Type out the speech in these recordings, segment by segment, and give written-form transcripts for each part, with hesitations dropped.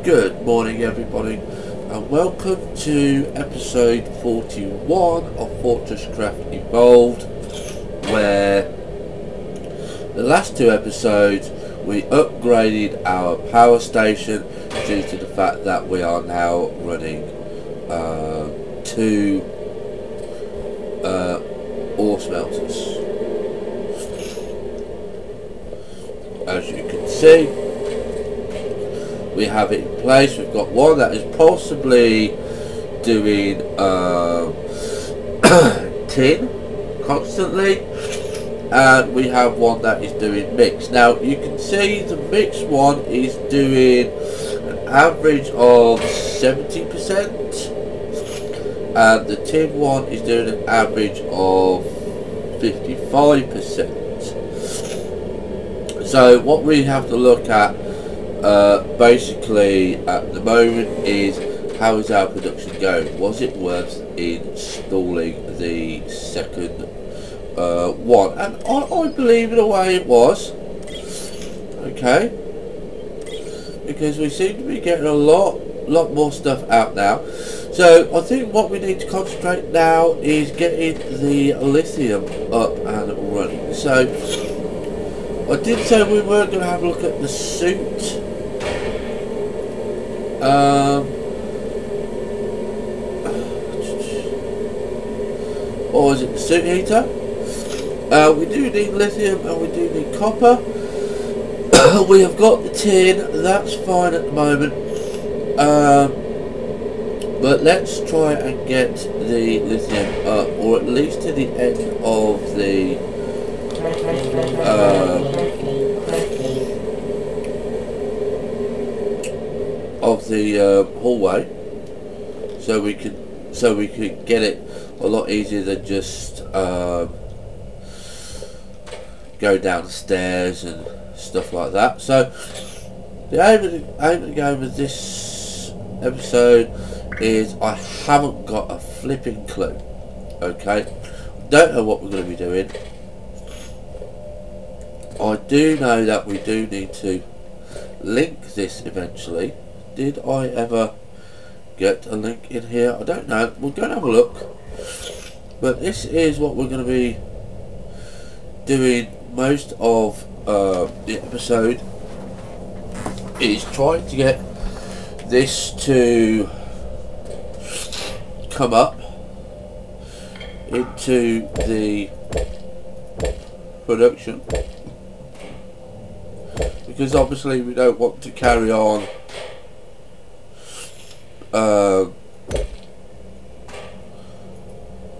Good morning everybody and welcome to episode 41 of FortressCraftEvolved, where the last two episodes we upgraded our power station due to the fact that we are now running two ore smelters. As you can see, we have it in place. We've got one that is possibly doing tin constantly, and we have one that is doing mix. Now you can see the mixed one is doing an average of 70% and the tin one is doing an average of 55%. So what we have to look at basically at the moment is, how is our production going? Was it worth installing the second one? And I believe in a way it was. Okay, because we seem to be getting a lot more stuff out now. So I think what we need to concentrate now is getting the lithium up and running. So I did say we were going to have a look at the suit. Or is it the suit heater? We do need lithium and we do need copper. We have got the tin, that's fine at the moment. But let's try and get the lithium up, or at least to the end of the hallway, so we could get it a lot easier than just go down the stairs and stuff like that. So the aim of the game of this episode is, I haven't got a flipping clue. Okay, don't know what we're going to be doing. I do know that we do need to link this eventually. Did I ever get a link in here? I don't know. We're going to have a look. But this is what we're going to be doing most of the episode, is trying to get this to come up into the production, because obviously we don't want to carry on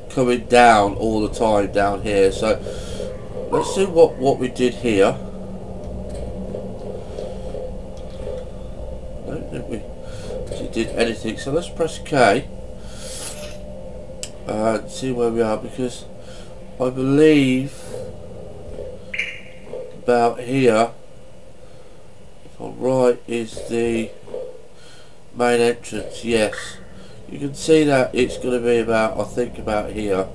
coming down all the time down here. So let's see what we did here. I don't think we did anything, so let's press K and see where we are, because I believe about here, if I'm right, is the main entrance. Yes, you can see that it's going to be about, I think, about here.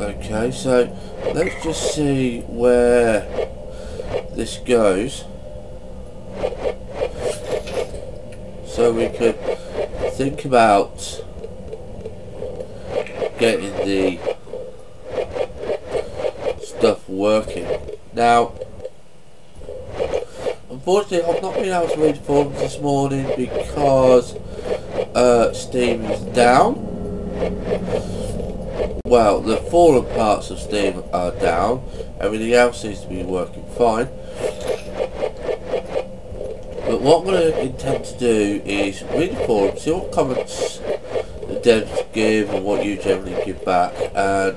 Okay, so let's just see where this goes, so we could think about getting the stuff working. Now unfortunately I've not been able to read forums this morning because Steam is down. Well, the forum parts of Steam are down, everything else seems to be working fine. But what I'm going to intend to do is read the forum, see what comments the devs give and what you generally give back, and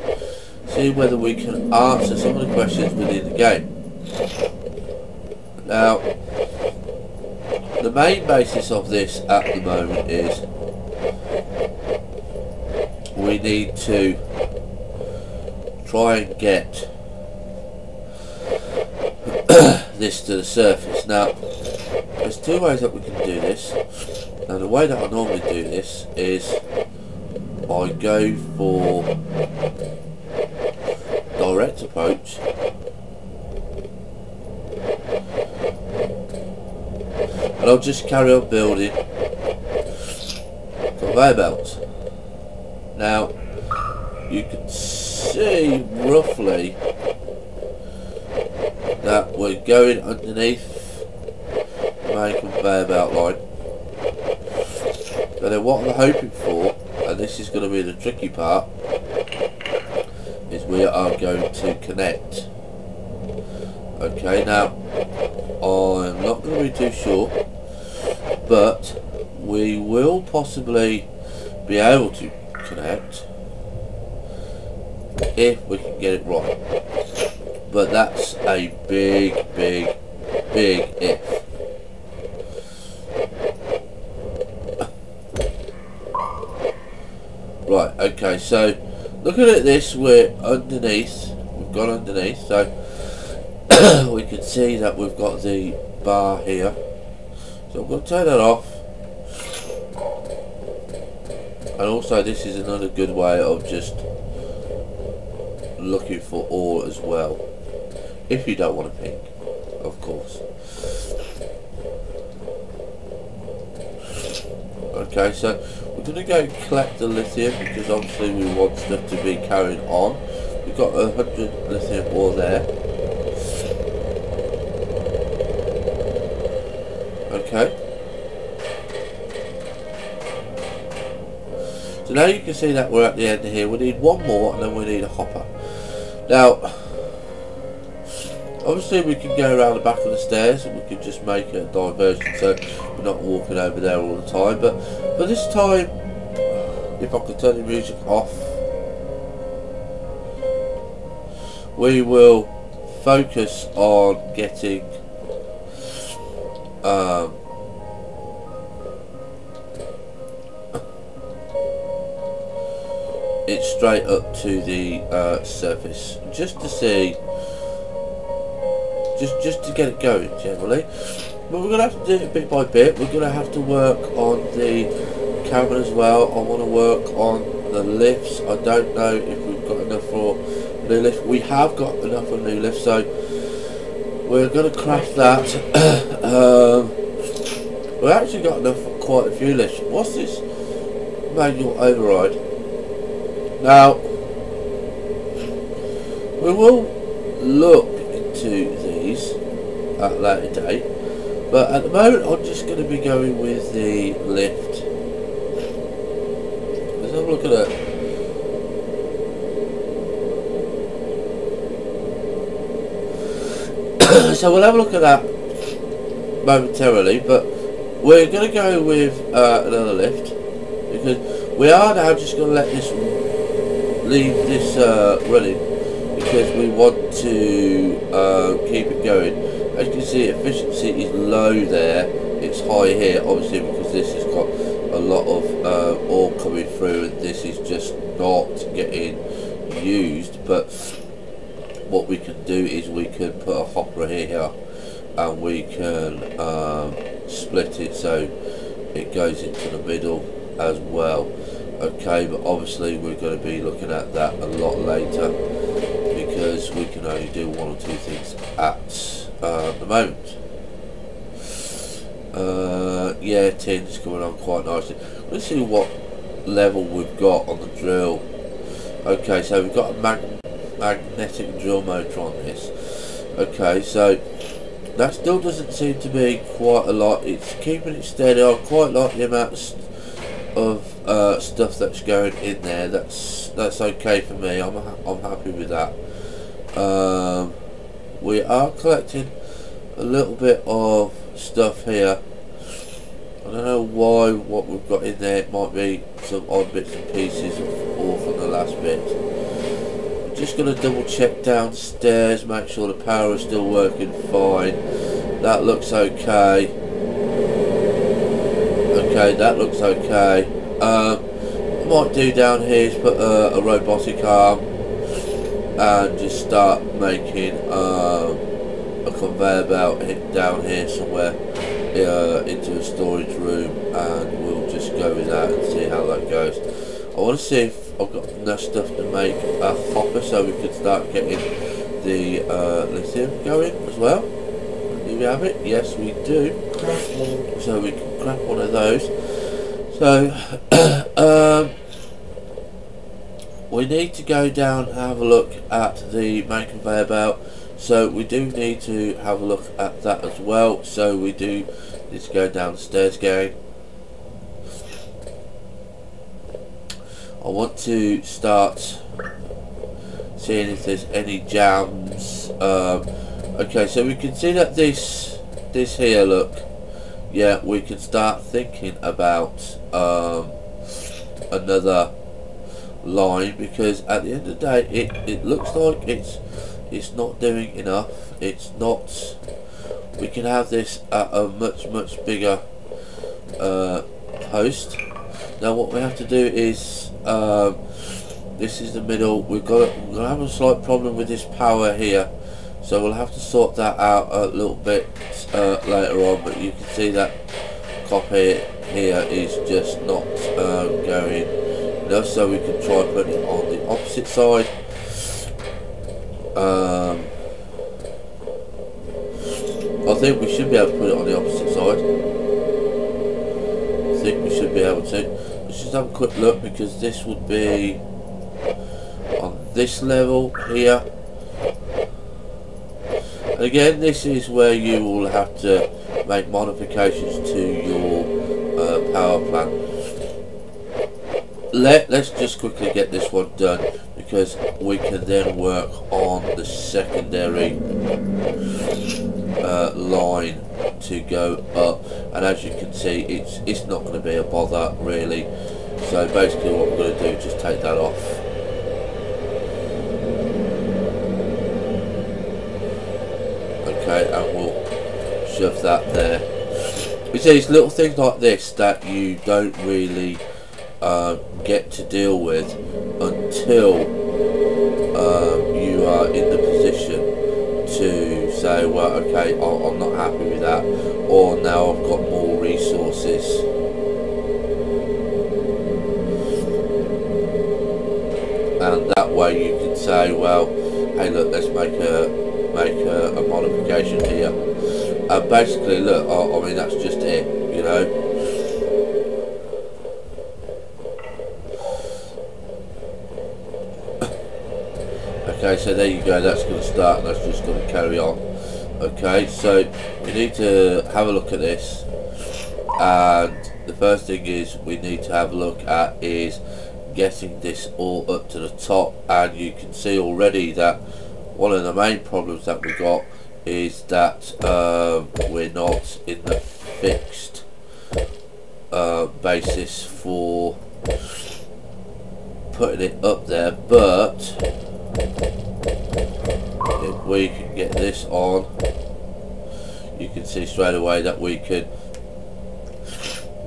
see whether we can answer some of the questions within the game. Now, the main basis of this at the moment is we need to try and get this to the surface. Now, there's two ways that we can do this, and the way that I normally do this is I go for direct approach and I'll just carry on building conveyor belts. Now you can see roughly that we're going underneath the main conveyor belt line. So then what I'm hoping for, and this is going to be the tricky part, is we are going to connect. Okay, now I'm not going to be too sure, but we will possibly be able to connect if we can get it right. But that's a big if. Right, okay, so looking at this, we're underneath, we've gone underneath, so we can see that we've got the bar here. So I'm going to turn that off. And also this is another good way of just looking for ore as well, if you don't want to pink, of course. Okay, so we're going to go collect the lithium, because obviously we want stuff to be carried on. We've got 100 lithium ore there. Okay. So now you can see that we're at the end here. We need one more and then we need a hopper. Now, obviously we can go around the back of the stairs and we can just make a diversion so we're not walking over there all the time. But for this time, if I can turn the music off, we will focus on getting it straight up to the surface, just to see, just to get it going generally. But we're going to have to do it bit by bit. We're going to have to work on the cabin as well. I want to work on the lifts. I don't know if we've got enough for new lift. We have got enough for new lift, so we're going to craft that. We've actually got enough for quite a few lifts. What's this? Manual override. Now, we will look into these at a later date, but at the moment I'm just going to be going with the lift. Let's have a look at that. So we'll have a look at that momentarily, but we're going to go with another lift, because we are now just going to let this leave this running, because we want to keep it going. As you can see, efficiency is low there, it's high here, obviously because this has got a lot of ore coming through and this is just not getting used. But what we can do is we can put a hopper here and we can split it so it goes into the middle as well. Okay, but obviously we're going to be looking at that a lot later, because we can only do one or two things at the moment. Yeah, tin's coming on quite nicely. Let's see what level we've got on the drill. Okay, so we've got a magnetic drill motor on this. Okay, so that still doesn't seem to be quite a lot. It's keeping it steady. I quite like the amount of stuff that's going in there. That's okay for me. I'm happy with that. We are collecting a little bit of stuff here. I don't know why what we've got in there. It might be some odd bits and pieces of ore from the last bit. I'm just going to double check downstairs, make sure the power is still working fine. That looks okay. Okay, that looks okay. What I might do down here is put a robotic arm and just start making a conveyor belt down here somewhere into a storage room, and we'll just go with that and see how that goes. I want to see if I've got enough stuff to make a hopper so we can start getting the lithium going as well. we have it? Yes, we do. So we can craft one of those. So we need to go down and have a look at the main conveyor belt. So we do need to have a look at that as well. So we do need to go down the stairs again. I want to start seeing if there's any jams. Okay, so we can see that this here, look, yeah, we can start thinking about another line, because at the end of the day it looks like it's not doing enough. It's not. We can have this at a much bigger post. Now what we have to do is this is the middle. We're gonna have a slight problem with this power here, so we'll have to sort that out a little bit later on. But you can see that copy here is just not going enough, so we can try putting it on the opposite side. I think we should be able to put it on the opposite side. I think we should be able to. Let's just have a quick look, because this would be on this level here. And again, this is where you will have to make modifications to your power plant. Let's just quickly get this one done, because we can then work on the secondary line to go up. And as you can see, it's not going to be a bother really. So basically what we're going to do is just take that off. Okay, and we'll shove that there. You see, it's little things like this that you don't really get to deal with until you are in the position to say, well, okay, I'm not happy with that, or now I've got more resources. And that way you can say, well, hey, look, let's make a modification here. And basically, look, I mean, that's just it, you know. Okay, so there you go, that's going to start, and that's just going to carry on. Okay, so we need to have a look at this, and the first thing is we need to have a look at is getting this all up to the top. And you can see already that one of the main problems that we got is that we're not in the fixed basis for putting it up there. But if we can get this on, you can see straight away that we can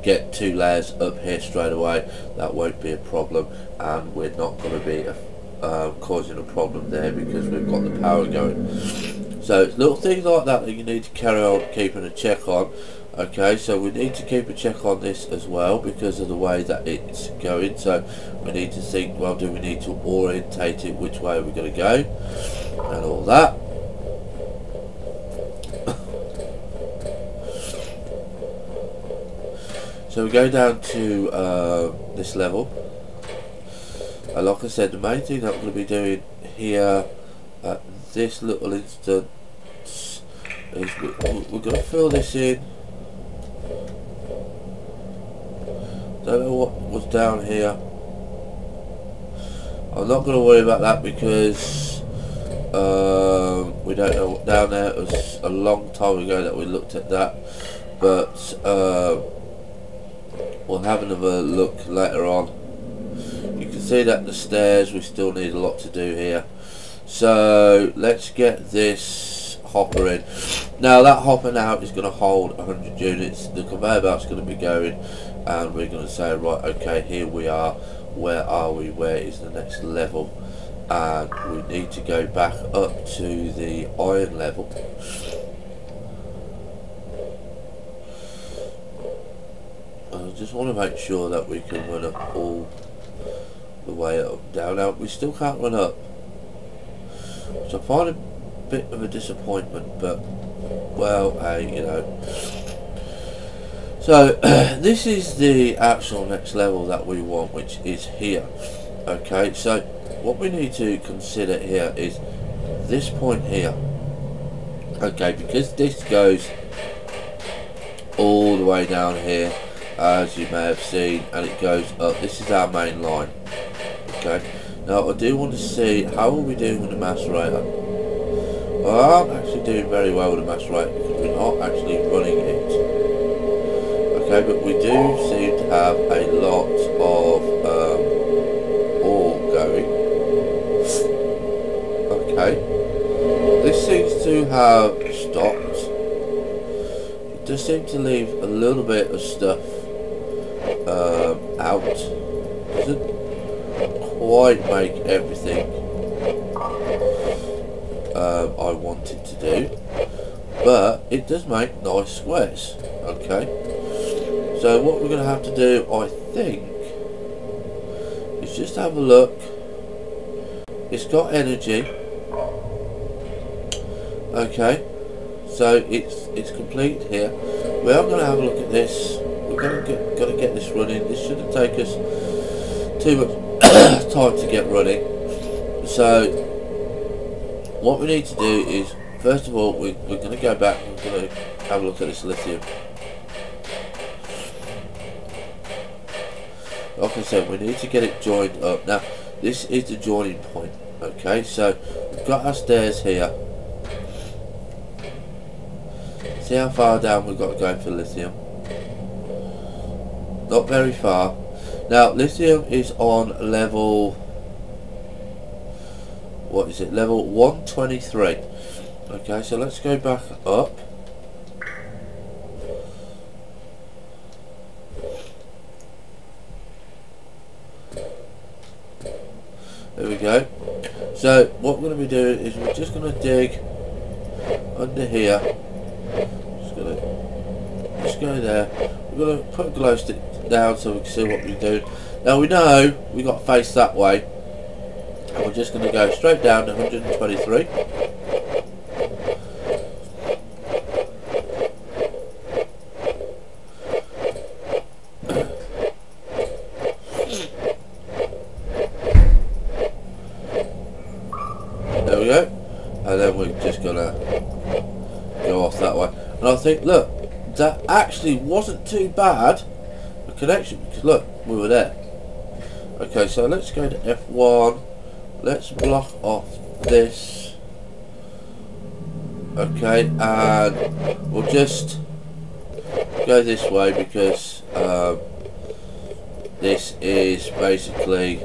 get 2 layers up here straight away. That won't be a problem, and we're not going to be causing a problem there, because we've got the power going. So it's little things like that that you need to carry on keeping a check on. Okay, so we need to keep a check on this as well, because of the way that it's going. So we need to think, well, do we need to orientate it, which way we're going to go, and all that. So we go down to this level, and like I said, the main thing that we're going to be doing here at this little instance is we're going to fill this in. Don't know what was down here. I'm not going to worry about that, because we don't know what down there. It was a long time ago that we looked at that, but we'll have another look later on. You can see that the stairs, we still need a lot to do here. So let's get this hopper in. Now that hopper now is going to hold 100 units. The conveyor belt's going to be going, and we're going to say, right, okay, here we are. Where are we? Where is the next level? And we need to go back up to the iron level. I just want to make sure that we can run up all the way up and down. Now we still can't run up, which I find a bit of a disappointment, but well, you know. So this is the actual next level that we want, which is here. Okay, so what we need to consider here is this point here. Okay, because this goes all the way down here, as you may have seen, and it goes up. This is our main line. Okay, now I do want to see how are we doing with the macerator. Well, I'm actually doing very well with the macerator because we're not actually running it. Okay, but we do seem to have a lot of ore going. Okay, this seems to have stopped. It does seem to leave a little bit of stuff out. Doesn't quite make everything I wanted to do, but it does make nice squares. Okay, so what we're going to have to do, I think, is just have a look. It's got energy. Okay, so it's complete here. We are going to have a look at this. We're got to get this running. This shouldn't take us too much time to get running. So what we need to do is, first of all, we're going to go back and we're going to have a look at this lithium. Like I said, we need to get it joined up. Now this is the joining point. Okay, so we've got our stairs here. See how far down we've got to go for lithium? Not very far. Now lithium is on level, what is it, level 123. Okay, so let's go back up. There we go. So what we're going to be doing is we're just going to dig under here. Just go there. We're going to put a glow stick down so we can see what we're doing. Now we know we got to face that way, and we're just going to go straight down to 123. There we go, and then we're just going to go off that way. And I think, look, that actually wasn't too bad a connection, because look, we were there. Okay, so let's go to F1. Let's block off this. Okay, and we'll just go this way because this is basically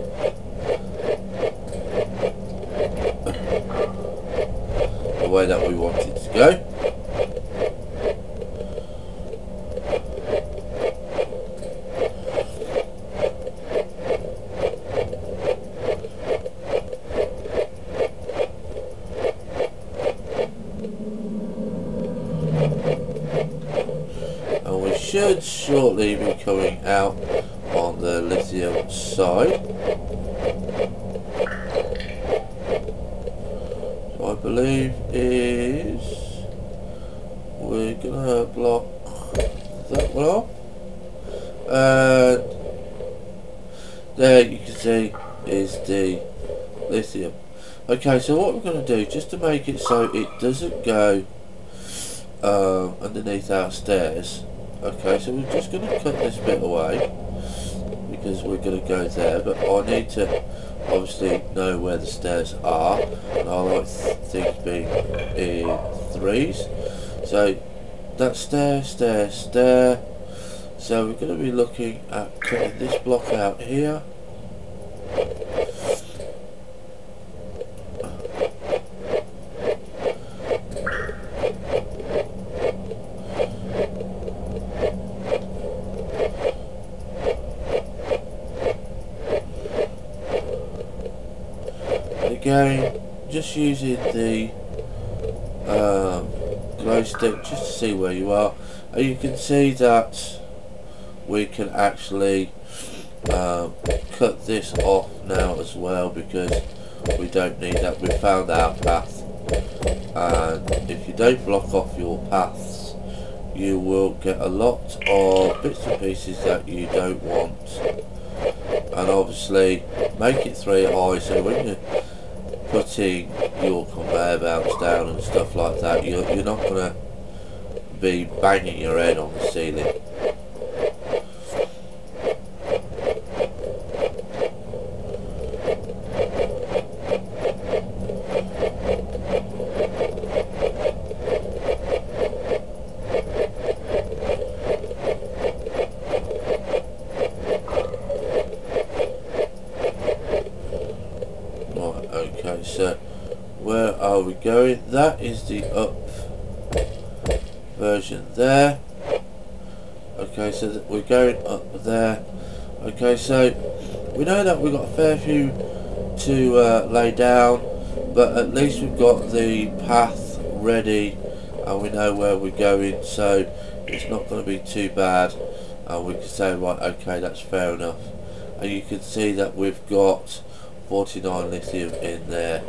the way that we want it to go. Should shortly be coming out on the lithium side. So I believe is we're gonna block that one off, and there you can see is the lithium. Okay, so what we're gonna do, just to make it so it doesn't go underneath our stairs. Okay, so we're just going to cut this bit away because we're going to go there, but I need to obviously know where the stairs are, and I like things being in threes. So that's stair, stair, stair. So we're going to be looking at cutting this block out here. Again, just using the glow stick just to see where you are, and you can see that we can actually cut this off now as well because we don't need that. We found our path. and if you don't block off your paths, you will get a lot of bits and pieces that you don't want. And obviously make it 3 high, so when you're putting your conveyor belts down and stuff like that, you're not going to be banging your head on the ceiling. Okay, so where are we going? That is the up version there. Okay, so we're going up there. Okay, so we know that we've got a fair few to lay down, but at least we've got the path ready and we know where we're going, so it's not going to be too bad, and we can say, right, okay, that's fair enough. And you can see that we've got 49 lithium in there,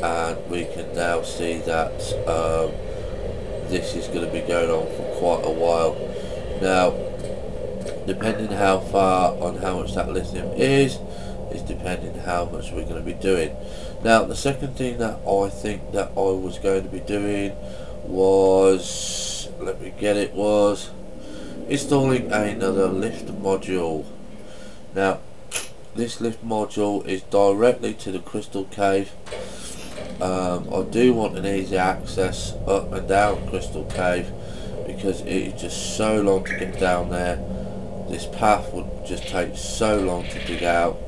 and we can now see that this is going to be going on for quite a while. Now, depending how far on how much that lithium is depending how much we're going to be doing. Now, the second thing that I think that I was going to be doing was, let me get it, was installing another lift module. Now, this lift module is directly to the crystal cave. I do want an easy access up and down Crystal Cave because it is just so long to get down there. This path would just take so long to dig out,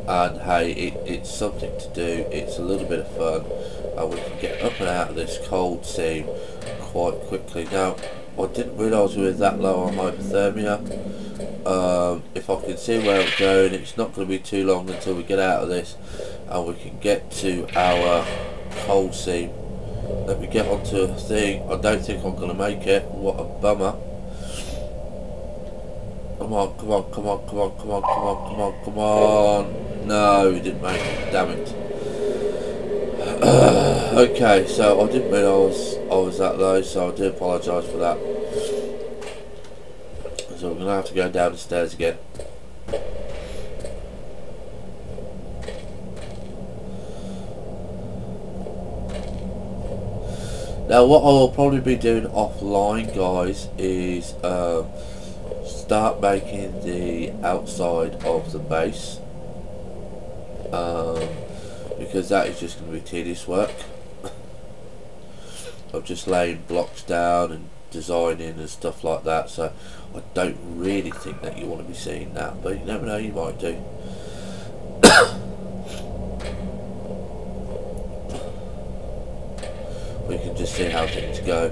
and hey, it's something to do. It's a little bit of fun, and we can get up and out of this cold seam quite quickly. Now, I didn't realise we were that low on hypothermia. If I can see where I'm going, it's not going to be too long until we get out of this and we can get to our coal seam. Let me get onto a thing. I don't think I'm going to make it. What a bummer. Come on, come on, come on, come on, come on, come on, come on, come on. No, we didn't make it, damn it. Okay, so I didn't realise I was that low, so I do apologise for that. So we're going to have to go down the stairs again. Now what I will probably be doing offline, guys, is start making the outside of the base, because that is just going to be tedious work of just laying blocks down and designing and stuff like that. So I don't really think that you want to be seeing that, but you never know, you might do. We can just see how things go.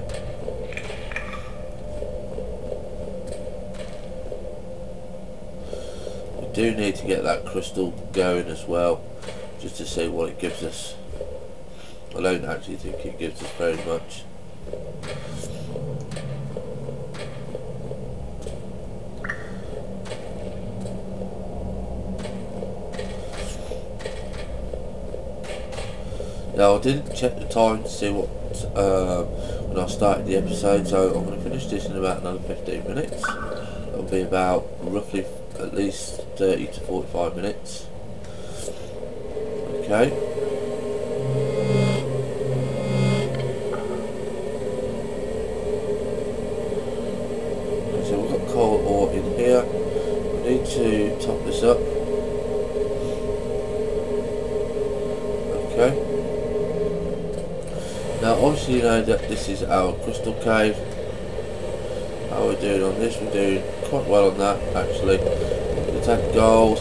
We do need to get that crystal going as well, just to see what it gives us. I don't actually think it gives us very much. Now, I didn't check the time to see what when I started the episode, so I'm going to finish this in about another 15 minutes. It'll be about roughly at least 30 to 45 minutes. Okay. So we've got coal ore in here. We need to top this up. Okay. Now obviously you know that this is our crystal cave. How we're doing on this, we're doing quite well on that actually. We're going to take gold.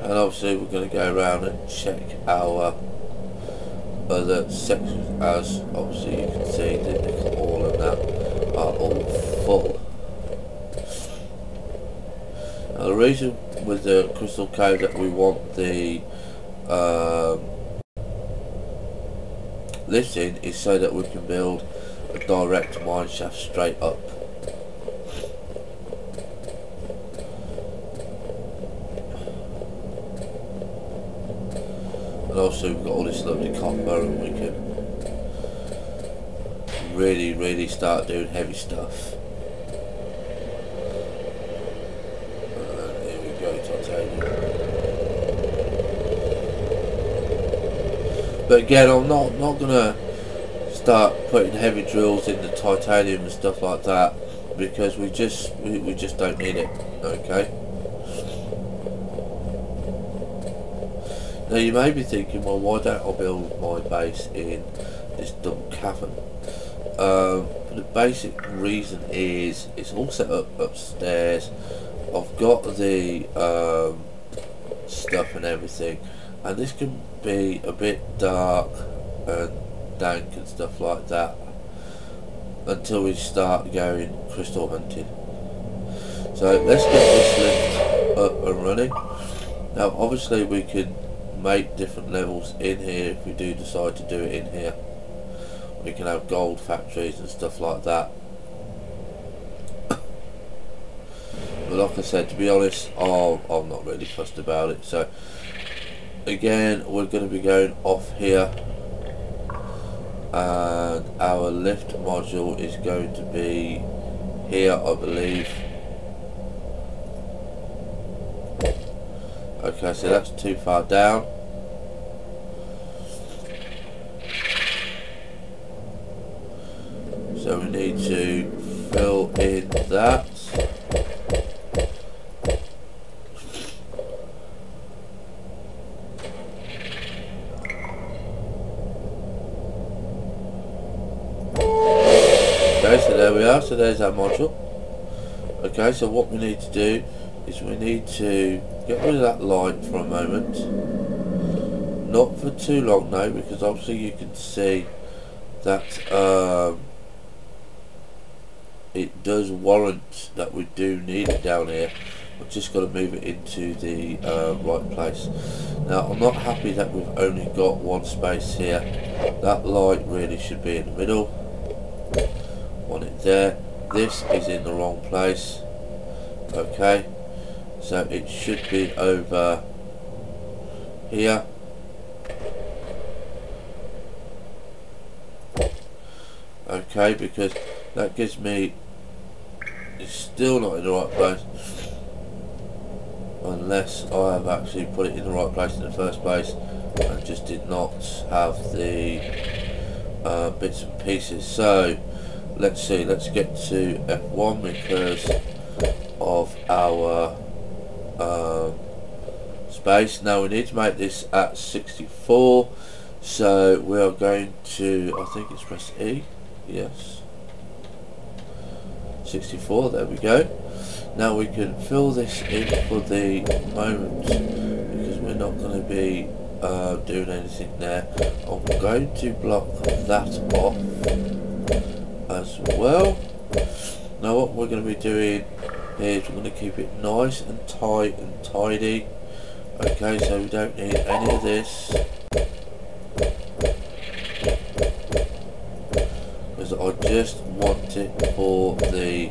And obviously we're going to go around and check our other sections, as obviously you can see the nickel ore and that are all full. Now the reason with the crystal cave that we want the lifts in is so that we can build a direct mine shaft straight up. also we've got all this lovely copper, and we can really start doing heavy stuff. Here we go, titanium. But again, I'm not gonna start putting heavy drills in the titanium and stuff like that, because we just don't need it. Okay. Now you may be thinking, well, why don't I build my base in this double cavern? But the basic reason is it's all set up upstairs. I've got the stuff and everything, and this can be a bit dark and dank and stuff like that until we start going crystal hunting. So let's get this lift up and running. Now obviously we can make different levels in here if we do decide to do it in here. We can have gold factories and stuff like that. But like I said, to be honest, I'm not really fussed about it. So again, we're going to be going off here, and our lift module is going to be here, I believe. Okay, so that's too far down. So we need to fill in that. Okay, so there we are. So there's our module. Okay, so what we need to do is we need to get rid of that light for a moment. Not for too long though, because obviously you can see that it does warrant that we do need it down here. We've just got to move it into the right place. Now I'm not happy that we've only got one space here. That light really should be in the middle. Want it there. This is in the wrong place. Okay, so it should be over here. Okay, because that gives me, it's still not in the right place unless I have actually put it in the right place in the first place and just did not have the bits and pieces. So let's see, let's get to F1 because of our space. Now we need to make this at 64, so we are going to, I think it's press E, yes, 64, there we go. Now we can fill this in for the moment because we're not going to be doing anything there. I'm going to block that off as well. Now what we're going to be doing is we're going to keep it nice and tight and tidy. Okay, so we don't need any of this because I just want it for the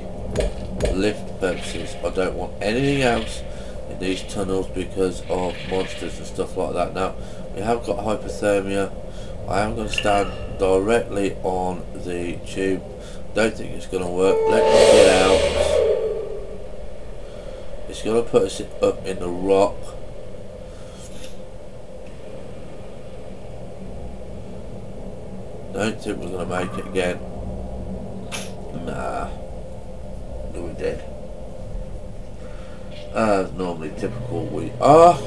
lift purposes. I don't want anything else in these tunnels because of monsters and stuff like that. Now we have got hypothermia. I am going to stand directly on the tube. Don't think it's going to work. Let me get out. It's going to put us up in the rock. Don't think we're going to make it again. Nah. No, we did. As normally typical we are.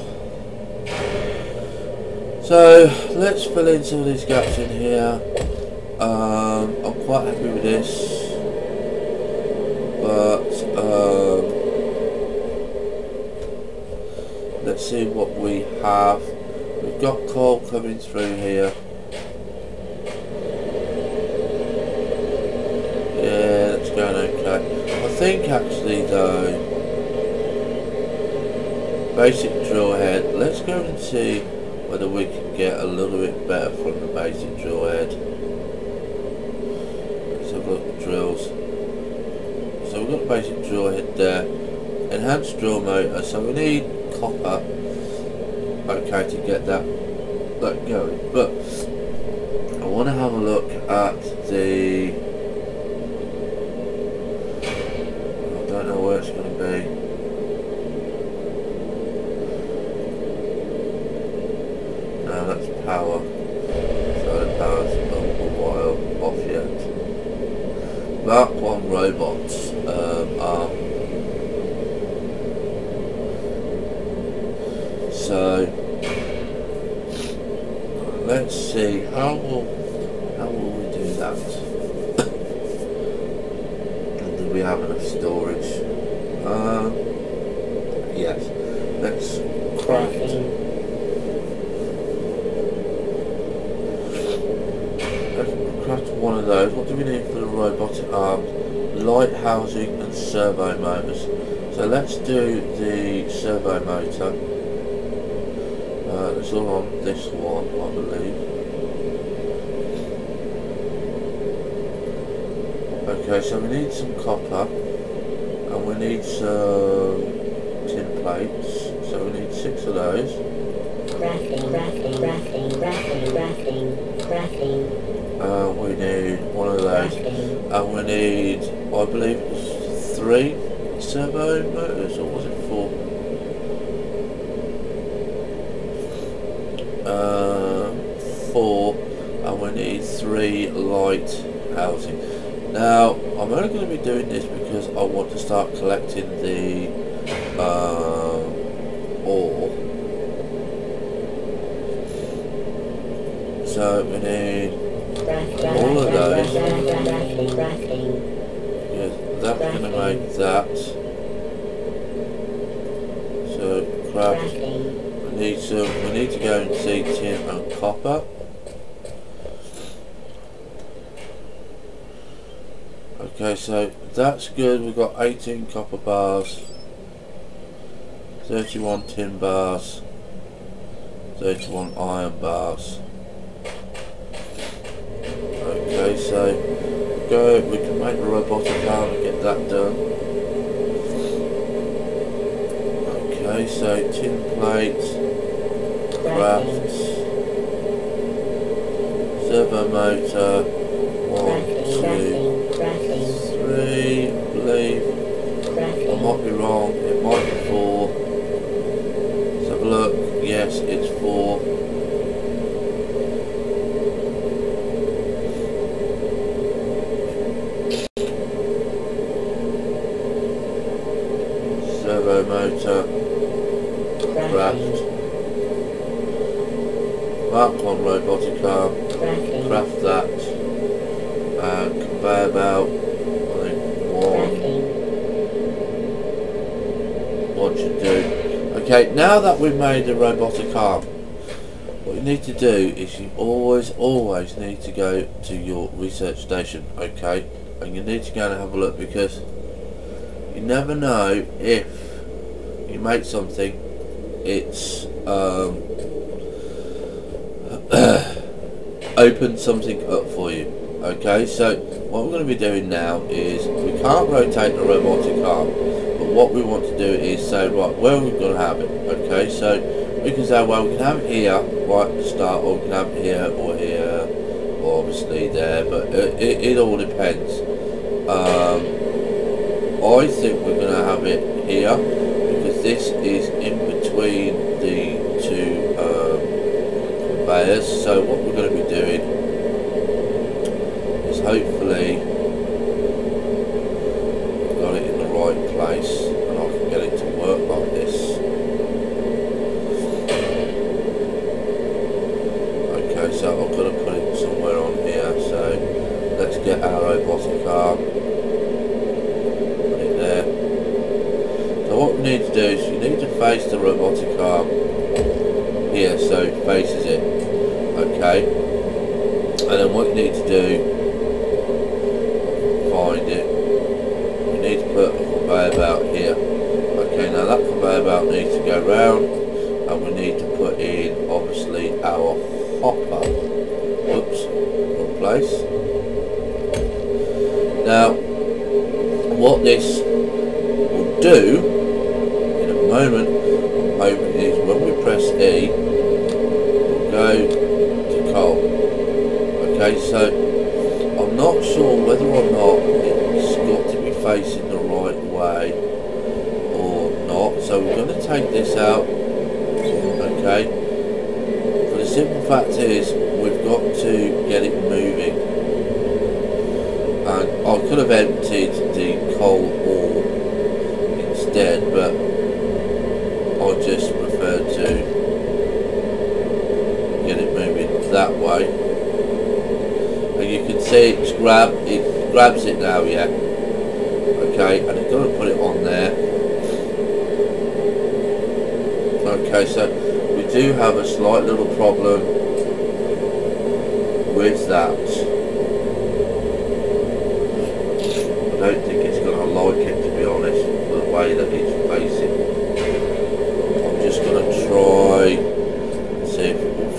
So let's fill in some of these gaps in here. I'm quite happy with this, but let's see what we have. We've got coal coming through here. Yeah, that's going okay. I think actually though, basic drill head, let's go and see whether we can get a little bit better from the basic drill head. Let's have a look at drills. So we've got the basic drill head there. Enhanced drill motor, so we need copper, okay, to get that that going. But I want to have a look at the, I don't know where it's going to be. No, that's power. So the power's a while off yet. Mark 1 robots are. So let's see how will we do that. And do we have enough storage? Yes. Let's craft. Let's craft one of those. What do we need for the robotic arm? Light housing and servo motors. So let's do the servo motor. It's all on this one, I believe. Okay, so we need some copper, and we need some tin plates. So we need 6 of those. We need 1 of those, and we need, I believe it was 3 servo motors, or was it 4? 4, and we need 3 light housing. Now I'm only going to be doing this because I want to start collecting the ore. So we need all of those, because that's going to make that. So craft. We need to go and see tin and copper. Okay, so that's good. We've got 18 copper bars, 31 tin bars, 31 iron bars. Okay, so we can make the robotic arm and get that done. Okay, so tin plates, craft, servo motor, 1, 2, 3, I believe. I might be wrong, it might be 4. Let's have a look. Yes, it's 4. Servo motor, craft, Mark 1 robotic arm, craft that, and conveyor belt. What should do? Okay, now that we've made the robotic arm, what you need to do is you always need to go to your research station, okay? And you need to go and have a look, because you never know if you make something, it's open something up for you. Okay, so what we're going to be doing now is, we can't rotate the robotic arm, but what we want to do is say, right, where are we going to have it? Okay, so we can say, well, we can have it here right at the start, or we can have it here, or obviously there, but it all depends. I think we're going to have it here, because this is in between the 2 conveyors. So what we're going to be doing, hopefully I've got it in the right place and I can get it to work like this. Okay, so I've got to put it somewhere on here, so let's get our robotic arm, put it there. So what we need to do is you need to face the robotic arm here, so it faces it, okay, and then what you need to do, find it, we need to put a conveyor belt here. Okay, now that conveyor belt needs to go round, and we need to put in obviously our hopper. Whoops, wrong place. Now what this will do in a moment, I'm hoping, is when we press E, we'll go Okay, so I'm not sure whether or not it's got to be facing the right way or not. So we're going to take this out. Okay. For the simple fact is, we've got to get it moving. And I could have emptied the coal ore instead, but I just prefer to get it moving that way. And you can see it grabs it now, yeah. Okay, and it's going to put it on there. Okay, so we do have a slight little problem with that. I don't think it's going to like it, to be honest, the way that it's facing. I'm just going to try and see if it will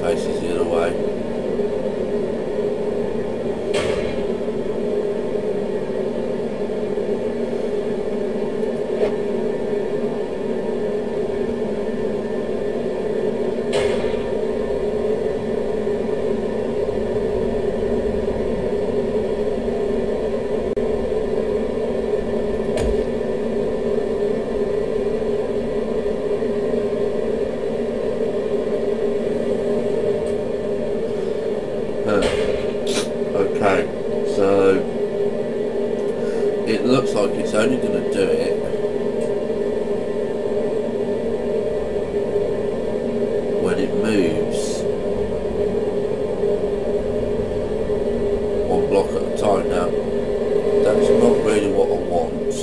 faces the other way. Okay, so it looks like it's only going to do it when it moves one block at a time. Now, that's not really what I want.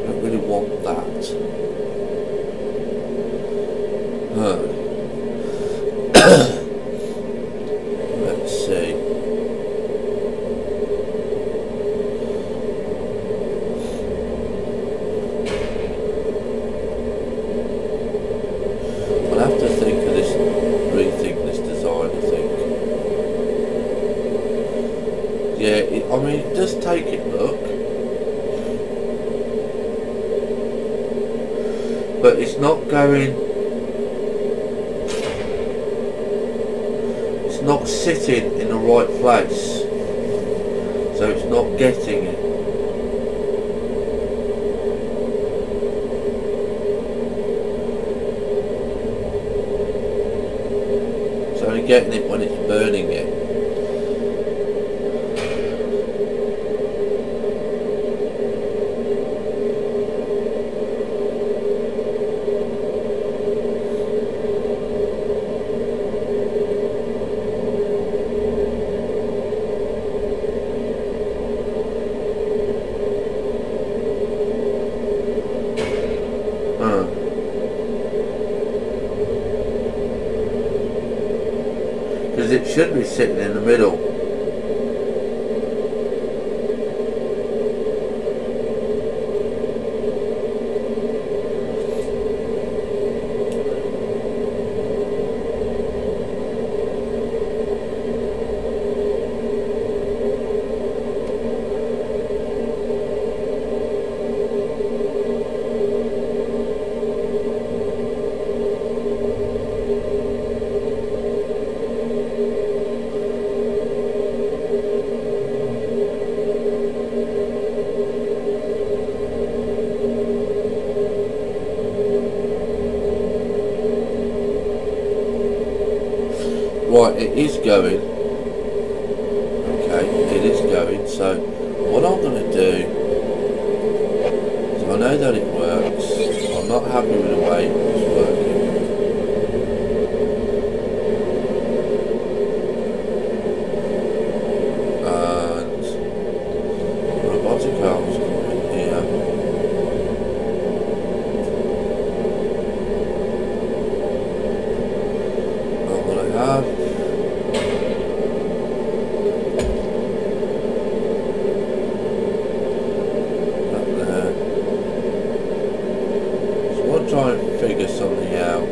I don't really want that. Let's see. I'll have to think of this, rethink this design, I think. Yeah, I mean, it does take it, look. But it's not going... not sitting in the right place, so it's not getting it. It's only getting it when it's burning it. Because it should be sitting in the middle. Right, it is going. Okay, it is going. So what I'm going to do is, I know that it works. I'm not happy with the way it's working. And robotic arms come in here. I'm going to have try and figure something out.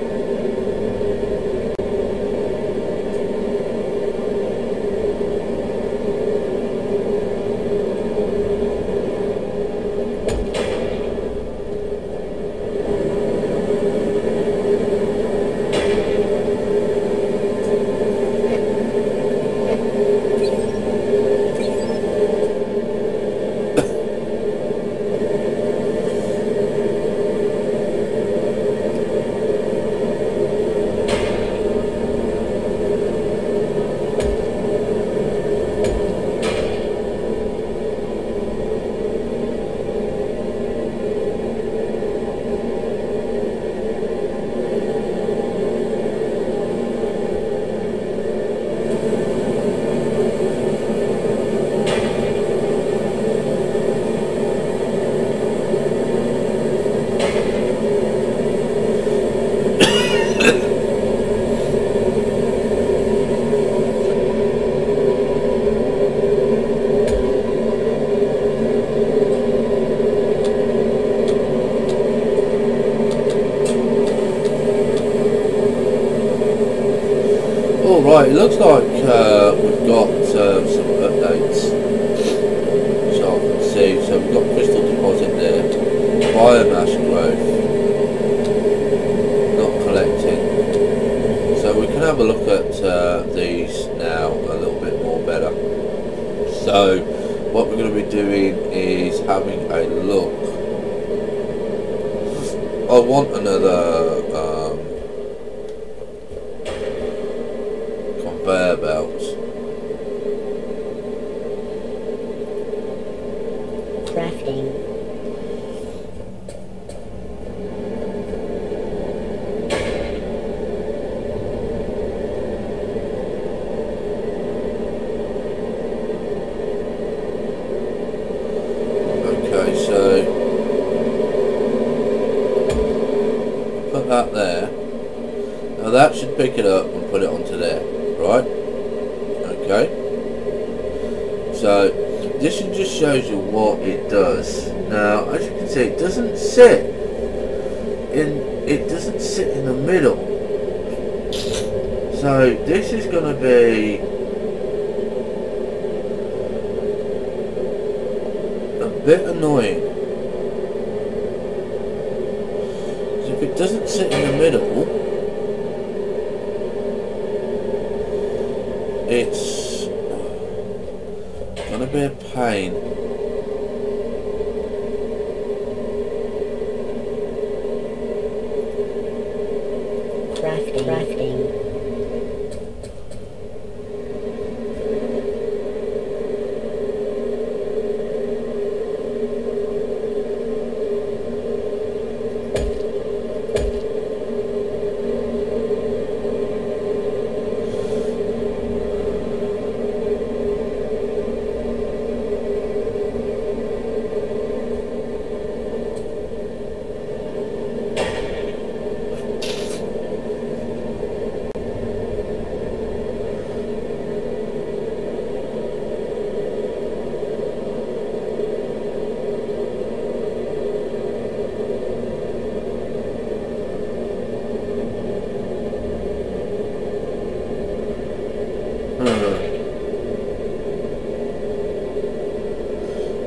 Right, it looks like we've got some updates. So I can see, so we've got crystal deposit there, biomass growth, not collecting. So we can have a look at these now a little bit more better. So what we're going to be doing is having a look. I want another conveyor belt. Crafting. Okay, so put that there. Now that should pick it up and put it onto there, right? Okay. So this just shows you what it does. Now, as you can see, it doesn't sit in the middle. So this is going to be a bit annoying. So if it doesn't sit in the middle, it's going to be a pain. Crafting.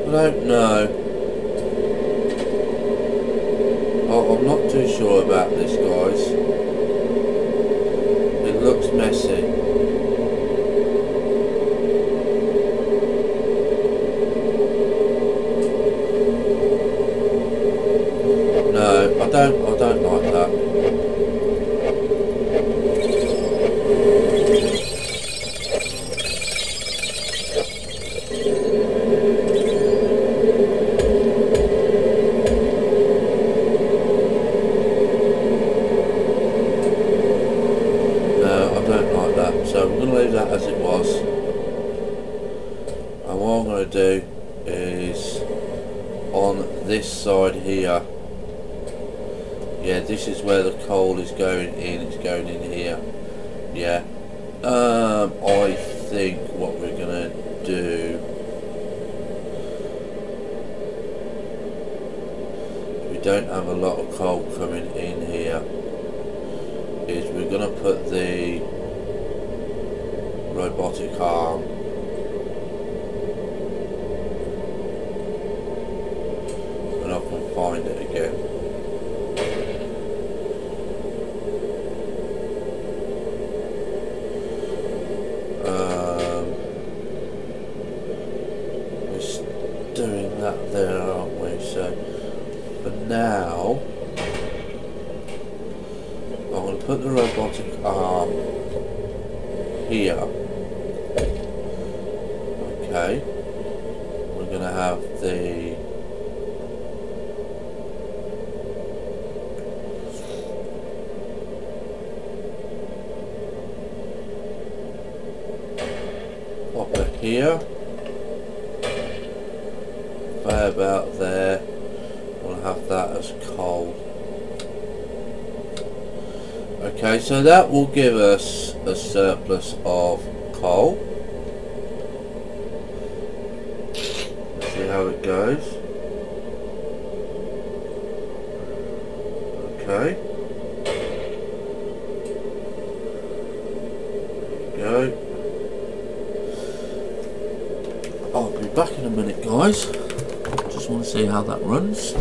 I don't know. I'm not too sure about this, guys. It looks messy. No, I don't like that. So I'm going to leave that as it was, and what I'm going to do is on this side here, yeah, this is where the coal is going in, it's going in here, yeah. I think what we're going to do, we don't have a lot of coal coming in here, is we're going to put the robotic arm and I can find it again. We're doing that there, aren't we? So for now I'm going to put the robotic arm here. Okay, we're going to have the popper here, fair about there, we'll have that as coal. Okay, so that will give us a surplus of coal. See how it goes. Okay. There we go. a minute, guys. Just want to see how that runs.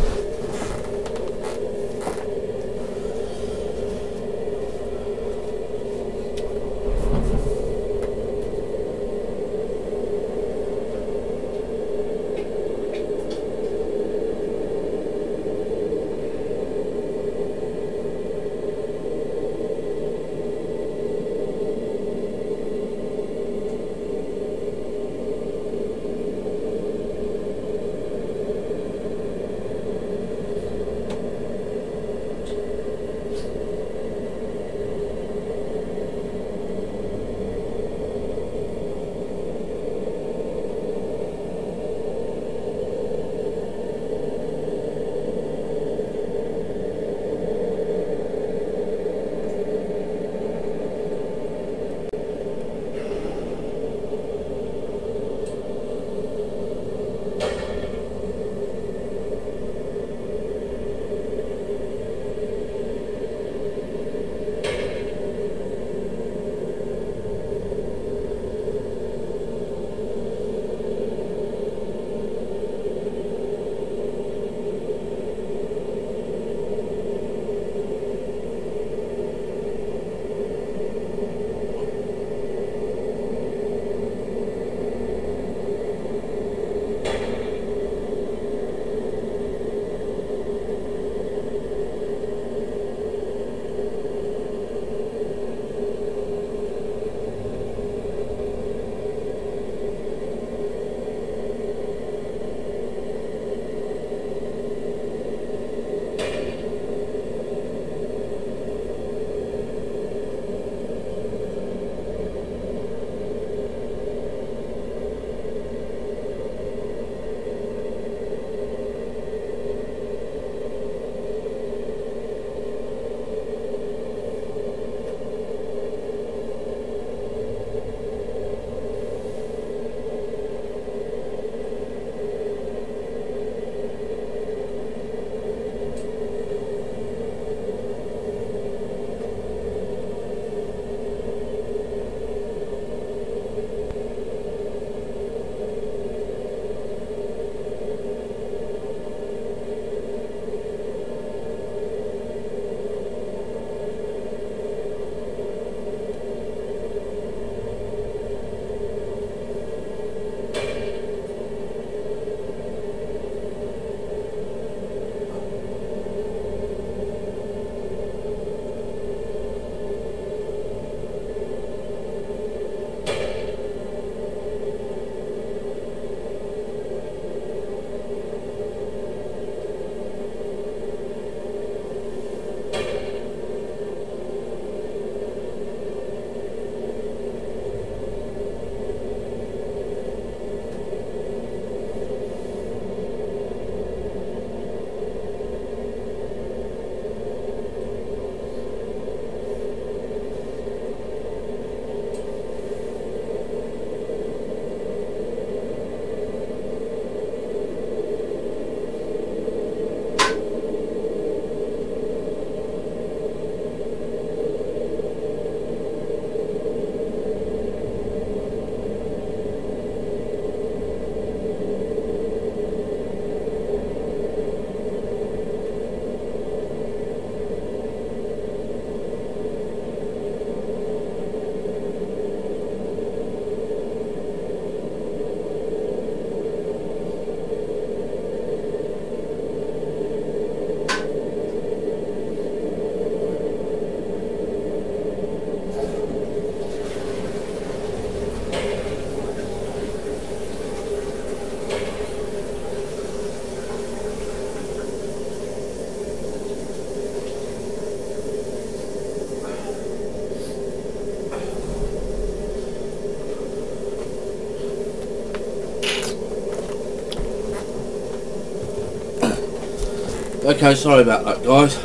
Okay, sorry about that, guys.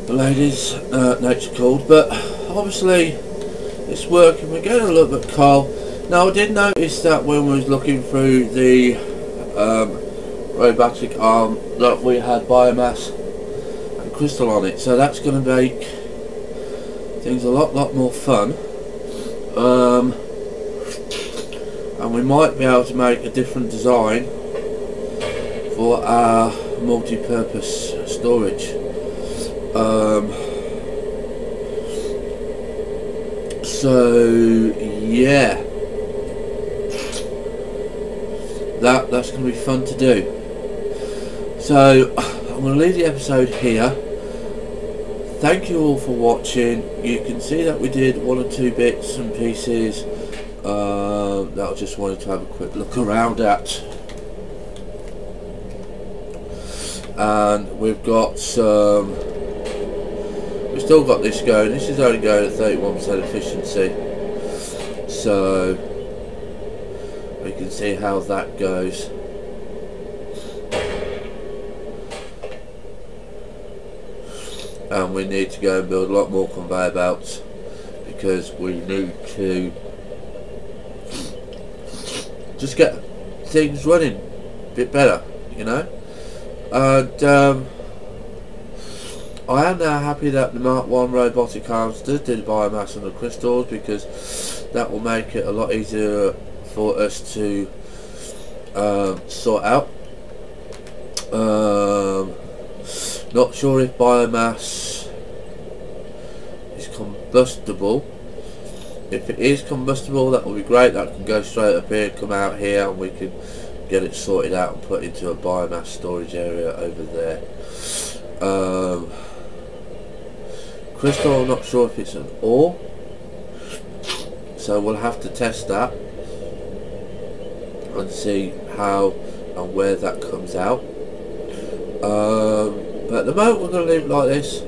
The ladies, nature called, but obviously it's working. We're getting a little bit cold. Now, I did notice that when we was looking through the robotic arm that we had biomass and crystal on it, so that's going to make things a lot more fun. And and we might be able to make a different design for our multi-purpose storage. So yeah, that's going to be fun to do. So I'm going to leave the episode here. Thank you all for watching. You can see that we did 1 or 2 bits and pieces that I just wanted to have a quick look around at. And we've got some, we've still got this going. This is only going at 31% efficiency, so we can see how that goes. And we need to go and build a lot more conveyor belts, because we need to just get things running a bit better, you know. And I am now happy that the Mark 1 robotic arms did the biomass and the crystals, because that will make it a lot easier for us to sort out. Not sure if biomass is combustible. If it is combustible, that will be great. That can go straight up here, come out here, and we can get it sorted out and put into a biomass storage area over there. Crystal, I'm not sure if it's an ore, so we'll have to test that and see how and where that comes out. But at the moment we're going to leave it like this,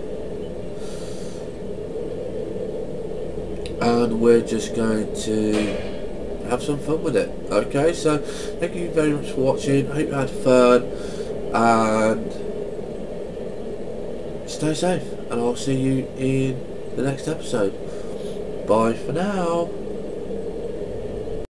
and we're just going to have some fun with it. Okay, so thank you very much for watching. Hope you had fun, and stay safe, and I'll see you in the next episode. Bye for now.